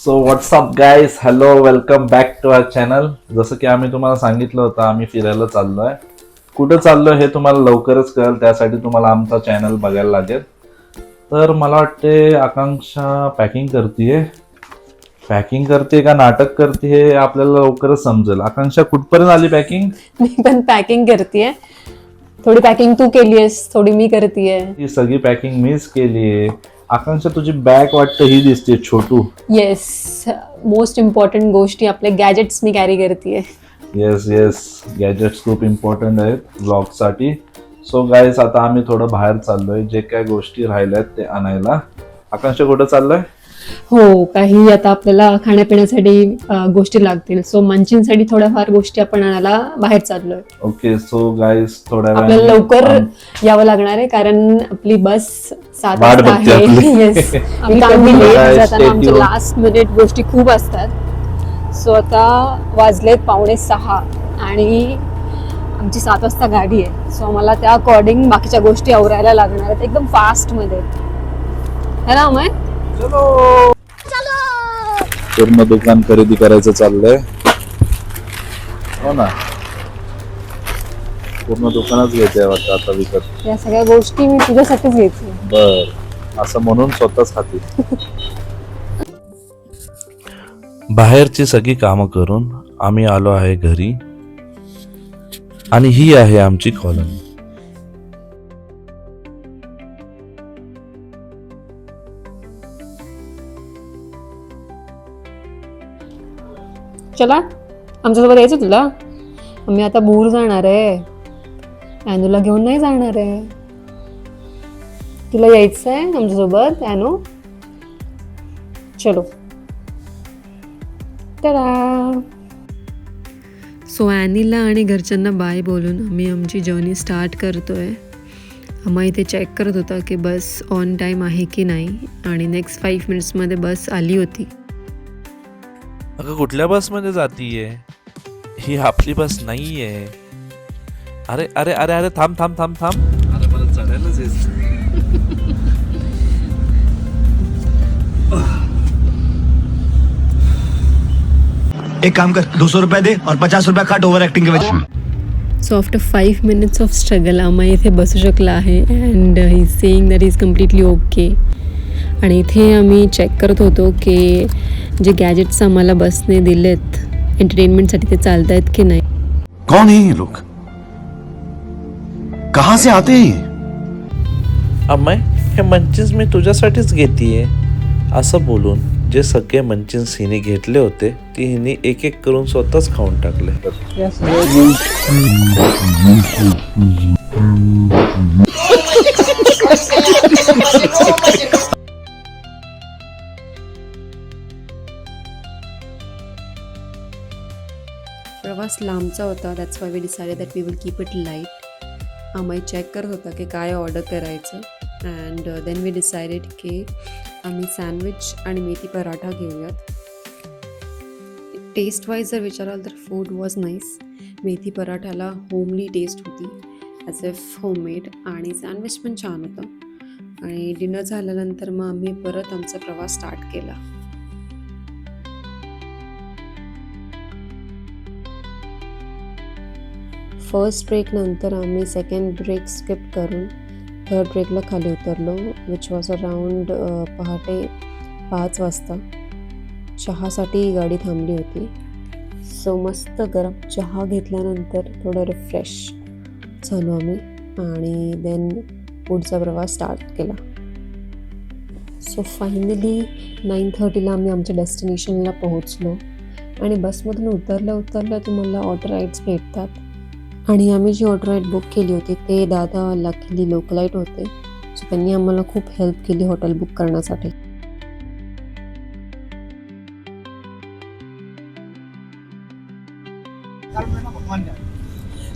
So what's up guys, hello, welcome back to our channel. जसं की आम्ही तुम्हाला सांगितलं होतं, आम्ही फिरायला चाललोय. कुठं चाललोय हे तुम्हाला लवकरच कळेल, त्यासाठी तुम्हाला आमचा चॅनल बघायला लागेल. तर मला वाटते आकांक्षा पॅकिंग करते का नाटक करते हे आपल्याला लवकरच समजेल. आकांक्षा, कुठपर्यंत आली पॅकिंग? मी पण पॅकिंग करतेय. थोडी पॅकिंग तू केलीयस, थोडी मी करतेय. ही सगळी पॅकिंग मीच केलीये. आकांक्षा, तुझी बॅग वाटतं ही दिसते छोटू. येस, मोस्ट इम्पॉर्टंट गोष्टी आपले गॅजेट्स मी कॅरी करतेय. येस, गॅजेट्स खूप इम्पॉर्टंट आहेत ब्लॉगसाठी. सो गाईज, आता आम्ही थोडं बाहेर चाललोय, जे काय गोष्टी राहिल्यात ते आणायला. आकांक्षा, कुठं चाललोय? हो, काही आता आपल्याला खाण्यापिण्यासाठी गोष्टी लागतील. सो मंचिंगसाठी थोड्याफार गोष्टी आपण आणायला बाहेर चाललोय. ओके, सो गाईज, थोड्या आपल्याला वेळाने लवकर यावं लागणार आहे, कारण आपली बस 7 वाट वाजता बघते आहे. आपली. येस, आम्ही Guys, जाताना stay आमचे tuned. लास्ट मिनिट गोष्टी खूप असतात. सो आता वाजलेत 5:45 आणि आमची 7 वाजता गाडी आहे. सो आम्हाला त्या अकॉर्डिंग बाकीच्या गोष्टी आवरायला लागणार आहेत एकदम फास्ट मध्ये. है ना अमय? पूर्ण दुकान खरेदी करायचं चाललंय. हो ना, पूर्ण दुकानच घ्यायचंय वाटतं आता विकत. या सगळ्या गोष्टी मी तुझ्यासाठीच घेतली. बर, असं म्हणून स्वतःच खातील. बाहेरची सगळी कामं करून आम्ही आलो आहे घरी, आणि ही आहे आमची कॉलनी. चला, आमच्यासोबत यायचं तुला? आम्ही आता भूर जाणार आहे, ॲनूला घेऊन नाही जाणार आहे. तुला यायचं आहे आमच्यासोबत ॲनू? चलो. सो ॲनीला आणि घरच्यांना बाय बोलून आम्ही आमची जर्नी स्टार्ट करतोय. आम्हा इथे चेक करत होता की बस ऑन टाईम आहे की नाही, आणि नेक्स्ट 5 मिनिट्समध्ये बस आली होती. अगं, कुठल्या बसमध्ये जातीये? ही आपली बस नाहीये. अरे अरे अरे अरे, थांब थांब थांब थांब. अरे, मला चढायलाच येत. एक काम कर, 200 रुपए दे और 50 रुपया काट ओवर एक्टिंग के वजह. So after 5 minutes of struggle आम्ही इथे बसू शकला आहे, and he is saying that is completely okay. आणि इथे आम्ही चेक करत होतो की जे गॅजेट्स आम्हाला बसने दिलेत एंटरटेनमेंटसाठी ते चालत आहेत की नाही. कौन है ये लोग? कहाँ से आते हैं ये? अम्माई, हे मंचिन्स मी तुझ्यासाठीच घेतीये. असं बोलून जे सगळे मंचिन्स हिने घेतले होते ते हिने एक एक करून स्वतःच खाऊन टाकले. प्रवास लांबचा होता, that's why we decided that we will keep it light. आम्ही चेक करत होता की काय ऑर्डर करायचं, अँड देन वी डिसाइडेड की आम्ही सँडविच आणि मेथी पराठा घेऊयात. टेस्ट वाईज जर विचाराल तर फूड वॉज नाईस. मेथी पराठ्याला होमली टेस्ट होती, ॲज इफ होममेड, आणि सँडविच पण छान होतं. आणि डिनर झाल्यानंतर मग आम्ही परत आमचा प्रवास स्टार्ट केला. फर्स्ट ब्रेक नंतर आम्ही सेकंड ब्रेक स्किप करून थर्ड ब्रेकला खाली उतरलो, विच वॉज अराउंड पहाटे 5 वाजता. चहासाठी गाडी थांबली होती. सो मस्त गरम चहा घेतल्यानंतर थोडं रिफ्रेश झालो आम्ही, आणि देन पुढचा प्रवास स्टार्ट केला. सो फायनली 9:30ला आम्ही आमच्या डेस्टिनेशनला पोहोचलो. आणि बसमधून उतरल्या तुम्हाला ऑटो राईड्स भेटतात, आणि आम्ही जी ऑटो राईड बुक केली होती ते दादा लकीली लोकलाईट होते. सो त्यांनी आम्हाला खूप हेल्प केली हॉटेल बुक करण्यासाठी.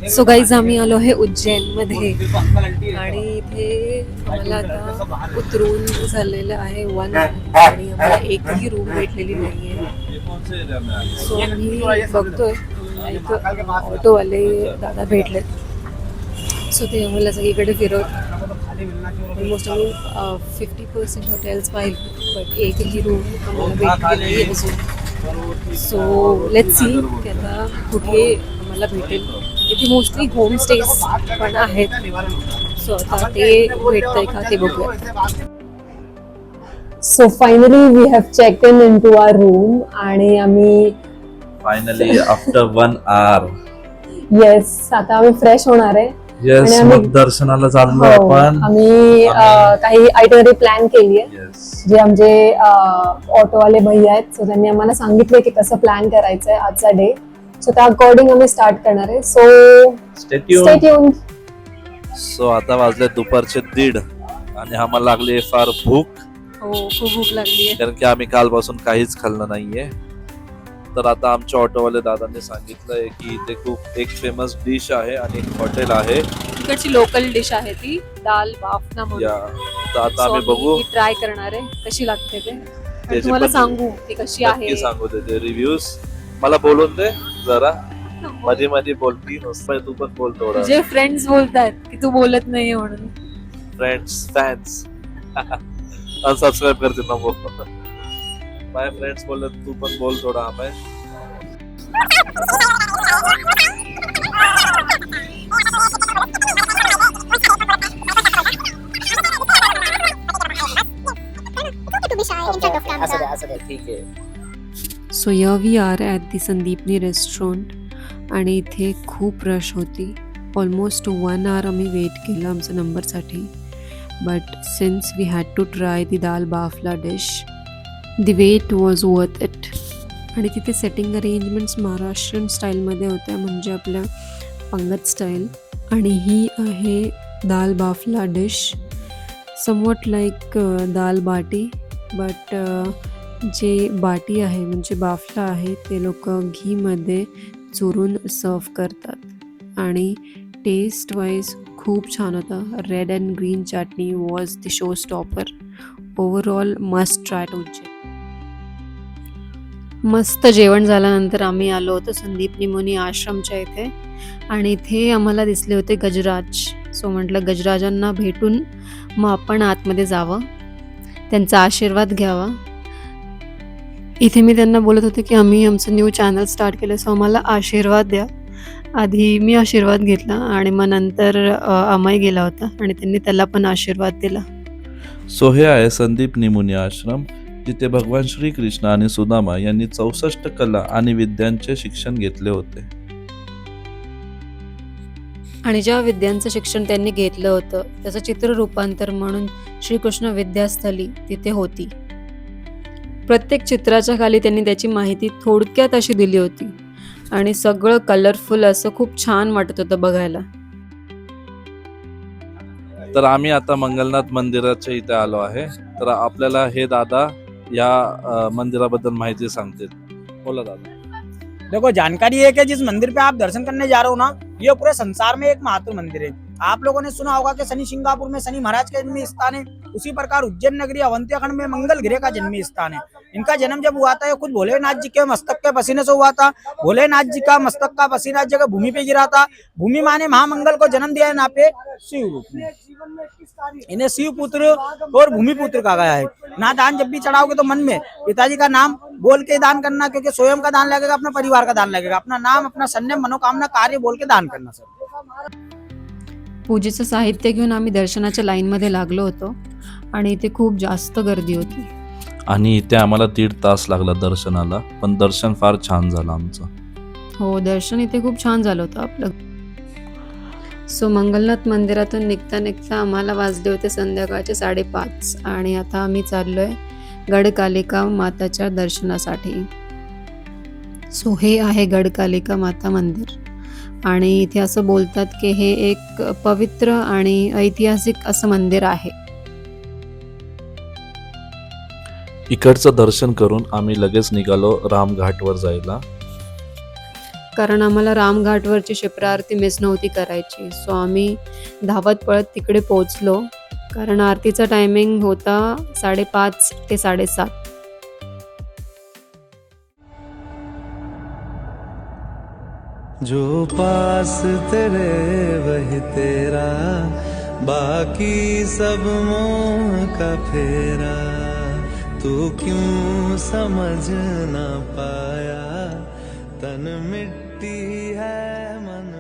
सो गाईज, आम्ही आलो आहे उज्जैनमध्ये, आणि इथे आम्हाला आता उतरून झालेलं आहे 1, आणि आम्हाला एकही रूम भेटलेली नाही आहे. सो आम्ही बघतोय, एक ऑटोवाले दादा भेटलेत. सो ते आम्हाला सगळीकडे फिरवत ऑलमोस्ट आम्ही 50% हॉटेल्स पाहिले बट एकही रूम आम्हाला भेटली नाही अजून. सो लेट्स सी की आता कुठे आम्हाला भेटेल. इथे मोस्टली होमस्टेज पण आहेत. सो आता ते भेटतंय का ते बघूया. So finally we have check in to our room आणि आम्ही फायनली आफ्टर 1 hour येस आता आम्ही फ्रेश होणार आहे. येस, आणि आम्ही- मग दर्शनाला चाललो हो, आपण. आम्ही काही आयटनरी प्लॅन केली आहे. येस, जे आमचे ऑटोवाले भैया आहेत. सो त्यांनी आम्हाला सांगितले की कसं प्लॅन करायचं आहे आजचा डे. सो त्या अकॉर्डिंग आम्ही स्टार्ट करणार आहे. So stay stay tune. So आता वाजले दुपारचे 1:30 आणि आम्हाला लागली फार भूक, हो खूप भूक लागली आहे. कारण की आम्ही कालपासून काहीच खाल्लं नाहीये. तर आता आमच्या ऑटोवाले दादांनी सांगितलंय की इथे खूप एक फेमस डिश आहे आणि एक हॉटेल आहे. तिकडची लोकल डिश आहे ती दाल बाफना म्हणून. या तर आता आम्ही बघू, ट्राय करणार आहे कशी लागते ते. आणि त्याचे तुम्हाला पण सांगू ती कशी आहे. नक्की सांगू त्याचे रिव्ह्यूज. मला बोलून दे जरा, मध्ये मध्ये बोलती नुसतं, तू पण बोल थोडं. तुझे फ्रेंड्स बोलतात की तू बोलत नाही म्हणून. फ्रेंड्स फॅन्स अनसबस्क्राईब करते नको. माय फ्रेंड्स बोलले तू पण बोल थोडा. हमें ठीक आहे. So yeah we are at the Sandipani restaurant आणि इथे खूप रश होती. ऑलमोस्ट 1 hour आम्ही वेट केलं आमच्या नंबरसाठी. But since we had to try the dal bafla dish the wait was worth it. आणि तिथे सेटिंग अरेंजमेंट्स महाराष्ट्रीयन स्टाईलमध्ये होत्या, म्हणजे आपल्या पंगत स्टाईल. आणि ही आहे दाल बाफला डिश, समवट लाईक दाल बाटी. बट जे बाटी आहे म्हणजे बाफला आहे ते लोक घीमध्ये चुरून सर्व करतात आणि टेस्ट वाईज खूप छान होता. Red and green chutney was the show stopper. Overall must try to Ujjain. मस्त जेवण झाल्यानंतर आम्ही आलो होतो संदीप निमोनी आश्रमच्या इथे आणि इथे आम्हाला दिसले होते गजराज. सो म्हटलं गजराजांना भेटून मग आपण आतमध्ये जावं, त्यांचा आशीर्वाद घ्यावा. इथे मी त्यांना बोलत होते की आम्ही आमचं न्यू चॅनल स्टार्ट केलं, सो आम्हाला आशीर्वाद द्या. आधी मी आशीर्वाद घेतला आणि मग नंतर अमय गेला होता आणि त्यांनी त्याला पण आशीर्वाद दिला. सो हे आहे संदीप निमुनी आश्रम, जिथे भगवान श्रीकृष्ण आणि सुदामा यांनी 64 कला आणि विद्यांचे शिक्षण घेतले होते. आणि ज्या विद्यांचं शिक्षण त्यांनी घेतलं होतं त्याचं चित्र रूपांतर म्हणून श्रीकृष्ण विद्यास्थली तिथे होती. प्रत्येक चित्राच्या खाली त्यांनी त्याची माहिती थोडक्यात अशी दिली होती आणि सगळं कलरफुल असं खूप छान वाटत होतं बघायला. तर आम्ही आता मंगलनाथ मंदिराच्या इथे आलो आहे. तर आपल्याला हे दादा या मंदिराबद्दल माहिती सांगतील. बोला दादा. देखो जानकारी है कि जिस मंदिर पे आप दर्शन करने जा रहे हो ना, ये पूरे संसार में एक महत्वपूर्ण मंदिर है. आप लोगों ने सुना होगा कि शनि सिंगापुर में शनि महाराज का जन्म स्थान है. उसी प्रकार उज्जैन नगरी अवंती खंड में मंगल गिरे का जन्म स्थान है. इनका जन्म जब हुआ था ये खुद भोलेनाथ जी के मस्तक के पसीने से हुआ था. भोलेनाथ जी का मस्तक का पसीना जगह भूमि पे गिरा था. भूमि माने महामंगल को जन्म दिया है यहाँ पे शिव रूप में. इन्हें शिव पुत्र और भूमि पुत्र कहा गया है. ना दान जब भी चढ़ाओगे तो मन में पिताजी का नाम बोल के दान करना, क्योंकि स्वयं का दान लगेगा, अपना परिवार का दान लगेगा. अपना नाम, अपना संयम, मनोकामना, कार्य बोल के दान करना सर. पूजेचं साहित्य घेऊन आम्ही दर्शनाच्या लाईनमध्ये लागलो होतो आणि इथे खूप जास्त गर्दी होती. आणि इथे आम्हाला 1.5 तास लागला दर्शनाला, पण दर्शन फार छान झालं आमचं. हो, दर्शन इथे खूप छान झालं होतं आपलं. सो मंगलनाथ मंदिरातून निघता निघता आम्हाला वाजले होते संध्याकाळचे 5:30 आणि आता आम्ही चाललोय गडकालिका माताच्या दर्शनासाठी. सो हे आहे गडकालिका माता मंदिर आणि इथे असं बोलतात की हे एक पवित्र आणि ऐतिहासिक असं मंदिर आहे. इकडचं दर्शन करून आम्ही लगेच निघालो रामघाटवर जायला, कारण आम्हाला रामघाटवरची शिप्रा आरती मिस नव्हती करायची. सो आम्ही धावत पळत तिकडे पोहोचलो, कारण आरतीचा टायमिंग होता 5:30 ते 7:30. जो पास तेरे वही तेरा, बाकी सब मोह का फेरा, तू क्यों समझ ना पाया, तन मिट्टी है मन